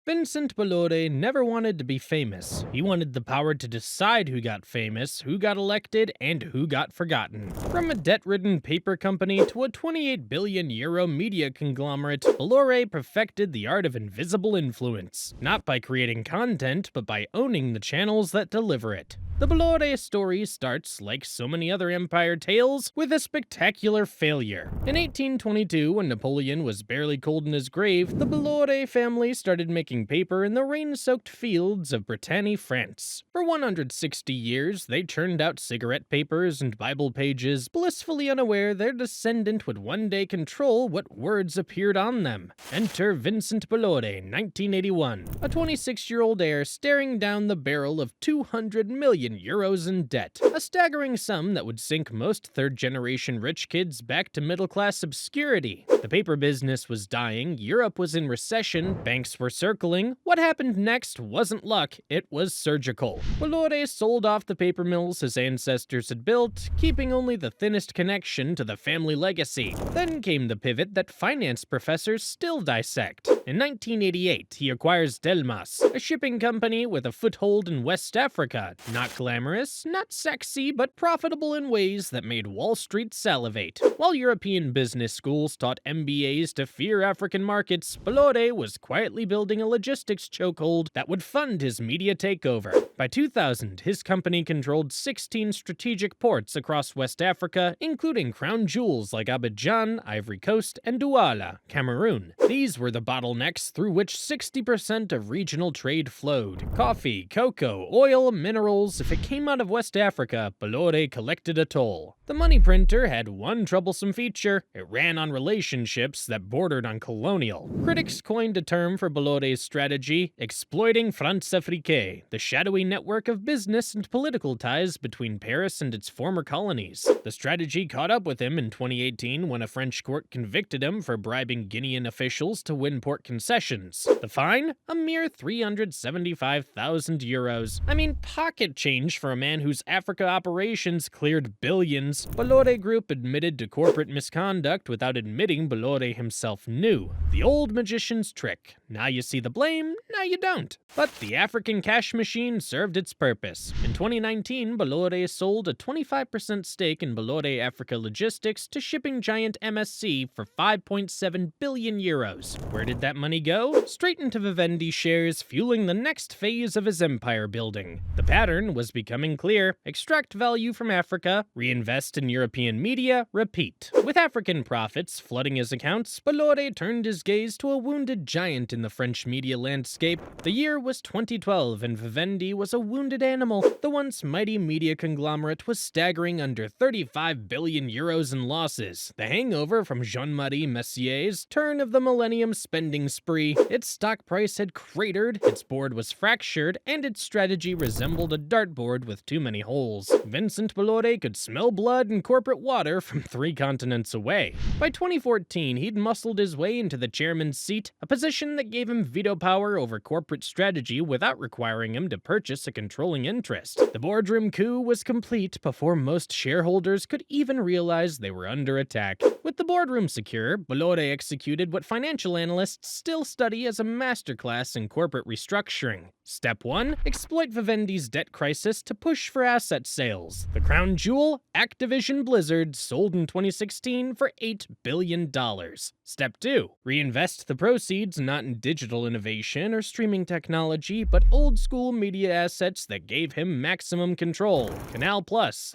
Vincent Bolloré never wanted to be famous. He wanted the power to decide who got famous, who got elected, and who got forgotten. From a debt-ridden paper company to a 28 billion euro media conglomerate, Bolloré perfected the art of invisible influence, not by creating content, but by owning the channels that deliver it. The Bolloré story starts, like so many other empire tales, with a spectacular failure. In 1822, when Napoleon was barely cold in his grave, the Bolloré family started making paper in the rain-soaked fields of Brittany, France. For 160 years, they churned out cigarette papers and Bible pages, blissfully unaware their descendant would one day control what words appeared on them. Enter Vincent Bolloré, 1981, a 26-year-old heir staring down the barrel of 200 million euros in debt, a staggering sum that would sink most third-generation rich kids back to middle-class obscurity. The paper business was dying, Europe was in recession, banks were circling. What happened next wasn't luck, it was surgical. Bolloré sold off the paper mills his ancestors had built, keeping only the thinnest connection to the family legacy. Then came the pivot that finance professors still dissect. In 1988, he acquires Delmas, a shipping company with a foothold in West Africa. Not glamorous, not sexy, but profitable in ways that made Wall Street salivate. While European business schools taught MBAs to fear African markets, Bolloré was quietly building a logistics chokehold that would fund his media takeover. By 2000, his company controlled 16 strategic ports across West Africa, including crown jewels like Abidjan, Ivory Coast, and Douala, Cameroon. These were the bottlenecks through which 60% of regional trade flowed. Coffee, cocoa, oil, minerals. If it came out of West Africa, Bolloré collected a toll. The money printer had one troublesome feature: it ran on relationships that bordered on colonial. Critics coined a term for Bolloré's strategy: exploiting France-Afrique, the shadowy network of business and political ties between Paris and its former colonies. The strategy caught up with him in 2018 when a French court convicted him for bribing Guinean officials to win port concessions. The fine? A mere 375,000 euros. I mean, pocket change for a man whose Africa operations cleared billions. Bolloré Group admitted to corporate misconduct without admitting Bolloré himself knew. The old magician's trick. Now you see the blame, now you don't. But the African cash machine served its purpose. In 2019, Bolloré sold a 25% stake in Bolloré Africa Logistics to shipping giant MSC for 5.7 billion euros. Where did that money go? Straight into Vivendi shares, fueling the next phase of his empire building. The pattern was becoming clear: extract value from Africa, reinvest in European media, repeat. With African profits flooding his accounts, Bolloré turned his gaze to a wounded giant in the French media landscape. The year was 2012, and Vivendi was a wounded animal. The once mighty media conglomerate was staggering under 35 billion euros in losses. The hangover from Jean-Marie Messier's turn of the millennium spending spree. Its stock price had cratered, its board was fractured, and its strategy resembled a dartboard with too many holes. Vincent Bolloré could smell blood and corporate water from 3 continents away. By 2014, he'd muscled his way into the chairman's seat, a position that gave him veto power over corporate strategy without requiring him to purchase a controlling interest. The boardroom coup was complete before most shareholders could even realize they were under attack. With the boardroom secure, Bolloré executed what financial analysts still study as a masterclass in corporate restructuring. Step 1. Exploit Vivendi's debt crisis to push for asset sales. The crown jewel, Activision Blizzard, sold in 2016 for $8 billion. Step 2. Reinvest the proceeds not in digital innovation or streaming technology, but old-school media assets that gave him maximum control. Canal+,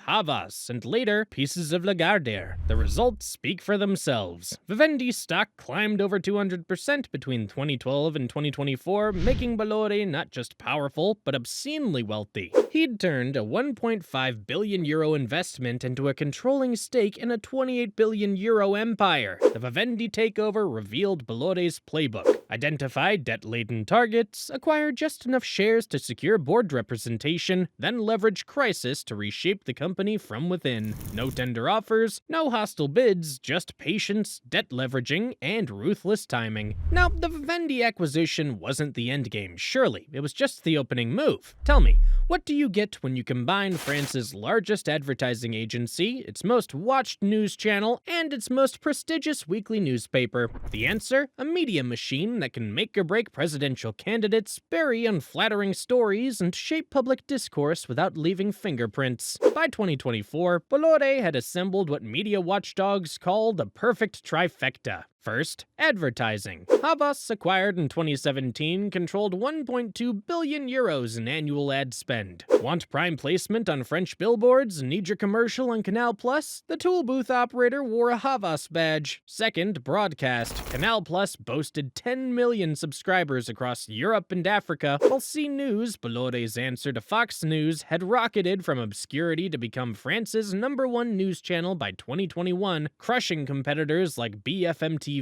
Havas, and later, pieces of Lagardère. The results speak for themselves. Vivendi's stock climbed over 200% between 2012 and 2024, making Bolloré not just powerful, but obscenely wealthy. He'd turned a 1.5 billion euro investment into a controlling stake in a 28 billion euro empire. The Vivendi takeover revealed Bolloré's playbook: identify debt-laden targets, acquire just enough shares to secure board representation, then leverage crisis to reshape the company from within. No tender offers, no hostile bids, just patience, debt leveraging, and ruthless timing. Now, the Vivendi acquisition wasn't the endgame, surely. It was just the opening move. Tell me, what do you get when you combine France's largest advertising agency, its most watched news channel, and its most prestigious weekly newspaper? The answer? A media machine that can make or break presidential candidates, bury unflattering stories, and shape public discourse without leaving fingerprints. By 2024, Bolloré had assembled what media watchdogs call the perfect trifecta. First, advertising. Havas, acquired in 2017, controlled 1.2 billion euros in annual ad spend. Want prime placement on French billboards? Need your commercial on Canal+? The tool booth operator wore a Havas badge. Second, broadcast. Canal+ boasted 10 million subscribers across Europe and Africa, while C News, Bolloré's answer to Fox News, had rocketed from obscurity to become France's #1 news channel by 2021, crushing competitors like BFM TV.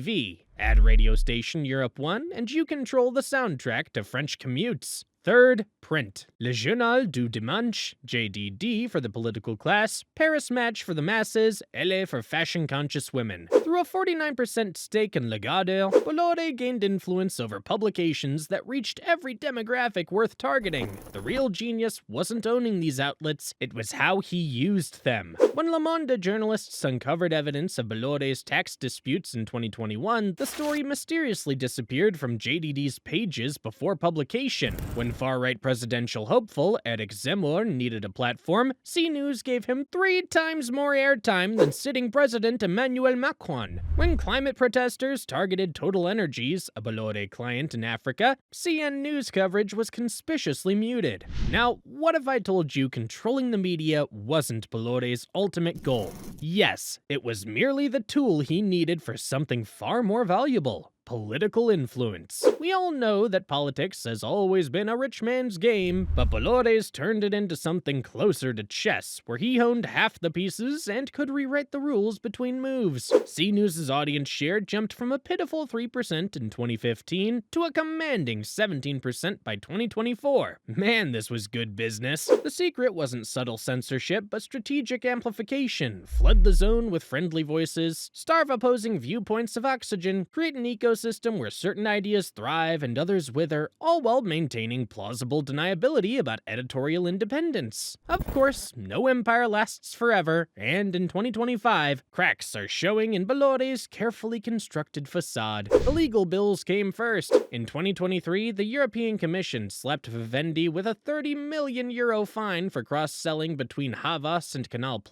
Add radio station Europe 1, and you control the soundtrack to French commutes. Third, print. Le Journal du Dimanche, JDD for the political class, Paris Match for the masses, Elle for fashion-conscious women. Through a 49% stake in Le Gardeur, Bolloré gained influence over publications that reached every demographic worth targeting. The real genius wasn't owning these outlets, it was how he used them. When Le Monde journalists uncovered evidence of Bolloré's tax disputes in 2021, the story mysteriously disappeared from JDD's pages before publication. When far-right presidential hopeful Eric Zemmour needed a platform, C News gave him 3 times more airtime than sitting president Emmanuel Macron. When climate protesters targeted Total Energies, a Bolloré client in Africa, CN News coverage was conspicuously muted. Now, what if I told you controlling the media wasn't Bolloré's ultimate goal? Yes, it was merely the tool he needed for something far more valuable: political influence. We all know that politics has always been a rich man's game, but Bolloré's turned it into something closer to chess, where he honed half the pieces and could rewrite the rules between moves. C News' audience share jumped from a pitiful 3% in 2015 to a commanding 17% by 2024. Man, this was good business. The secret wasn't subtle censorship, but strategic amplification. Flood the zone with friendly voices, starve opposing viewpoints of oxygen, create an ecosystem where certain ideas thrive and others wither, all while maintaining plausible deniability about editorial independence. Of course, no empire lasts forever, and in 2025, cracks are showing in Bolloré's carefully constructed facade. The legal bills came first. In 2023, the European Commission slapped Vivendi with a 30 million euro fine for cross-selling between Havas and Canal+.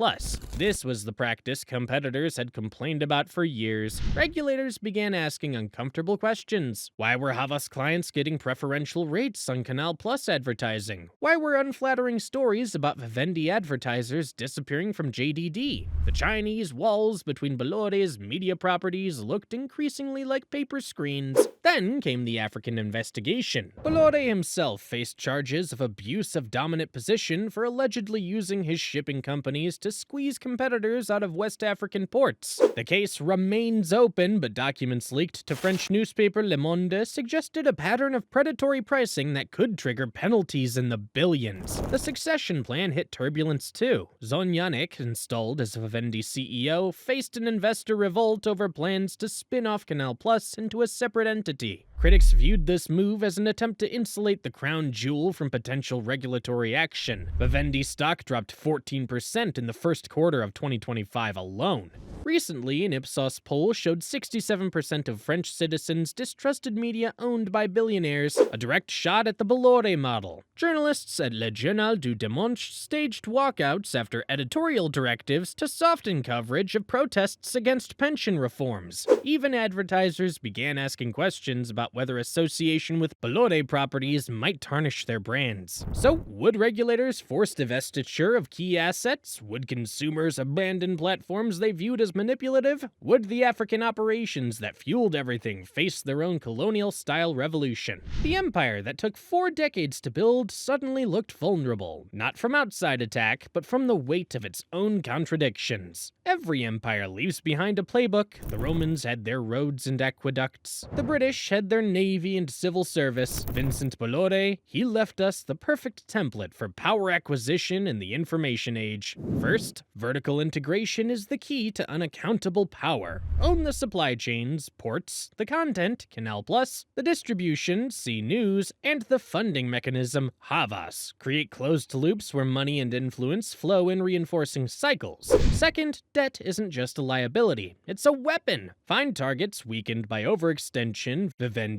This was the practice competitors had complained about for years. Regulators began asking uncomfortable questions. Why were Havas clients getting preferential rates on Canal+ advertising? Why were unflattering stories about Vivendi advertisers disappearing from JDD? The Chinese walls between Bolloré's media properties looked increasingly like paper screens. Then came the African investigation. Bolloré himself faced charges of abuse of dominant position for allegedly using his shipping companies to squeeze competitors out of West African ports. The case remains open, but documents leaked to French newspaper Le Monde suggested a pattern of predatory pricing that could trigger penalties in the billions. The succession plan hit turbulence too. Zonyanek, installed as Vivendi CEO, faced an investor revolt over plans to spin off Canal+ into a separate entity. Critics viewed this move as an attempt to insulate the crown jewel from potential regulatory action. Vivendi stock dropped 14% in the first quarter of 2025 alone. Recently, an Ipsos poll showed 67% of French citizens distrusted media owned by billionaires, a direct shot at the Bolloré model. Journalists at Le Journal du Dimanche staged walkouts after editorial directives to soften coverage of protests against pension reforms. Even advertisers began asking questions about whether association with Bolloré properties might tarnish their brands. So, would regulators force divestiture of key assets? Would consumers abandon platforms they viewed as manipulative? Would the African operations that fueled everything face their own colonial-style revolution? The empire that took 4 decades to build suddenly looked vulnerable, not from outside attack, but from the weight of its own contradictions. Every empire leaves behind a playbook. The Romans had their roads and aqueducts. The British had their modern navy and civil service, Vincent Bolloré, he left us the perfect template for power acquisition in the information age. First, vertical integration is the key to unaccountable power. Own the supply chains, ports, the content, Canal Plus, the distribution, C News, and the funding mechanism, Havas. Create closed loops where money and influence flow in reinforcing cycles. Second, debt isn't just a liability, it's a weapon. Find targets weakened by overextension, Vivendi,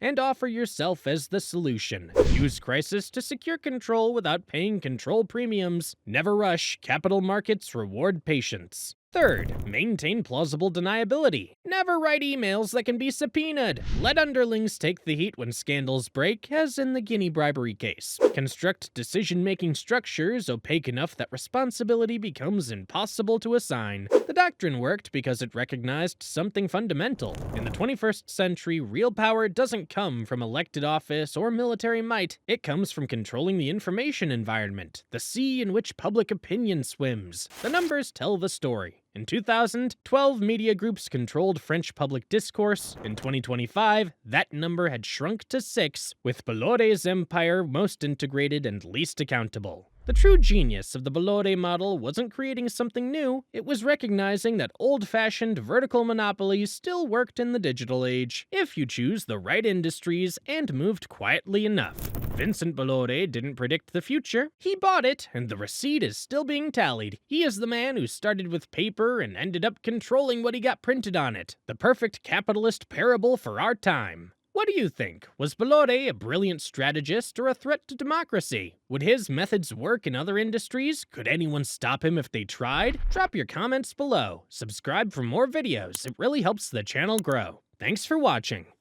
and offer yourself as the solution. Use crisis to secure control without paying control premiums. Never rush, capital markets reward patience. Third, maintain plausible deniability. Never write emails that can be subpoenaed. Let underlings take the heat when scandals break, as in the Guinea bribery case. Construct decision-making structures opaque enough that responsibility becomes impossible to assign. The doctrine worked because it recognized something fundamental. In the 21st century, real power doesn't come from elected office or military might. It comes from controlling the information environment, the sea in which public opinion swims. The numbers tell the story. In 2000, 12 media groups controlled French public discourse. In 2025, that number had shrunk to 6, with Bolloré's empire most integrated and least accountable. The true genius of the Bolloré model wasn't creating something new, it was recognizing that old-fashioned vertical monopolies still worked in the digital age, if you choose the right industries and moved quietly enough. Vincent Bolloré didn't predict the future, he bought it, and the receipt is still being tallied. He is the man who started with paper and ended up controlling what he got printed on it. The perfect capitalist parable for our time. What do you think? Was Bolloré a brilliant strategist or a threat to democracy? Would his methods work in other industries? Could anyone stop him if they tried? Drop your comments below. Subscribe for more videos. It really helps the channel grow. Thanks for watching.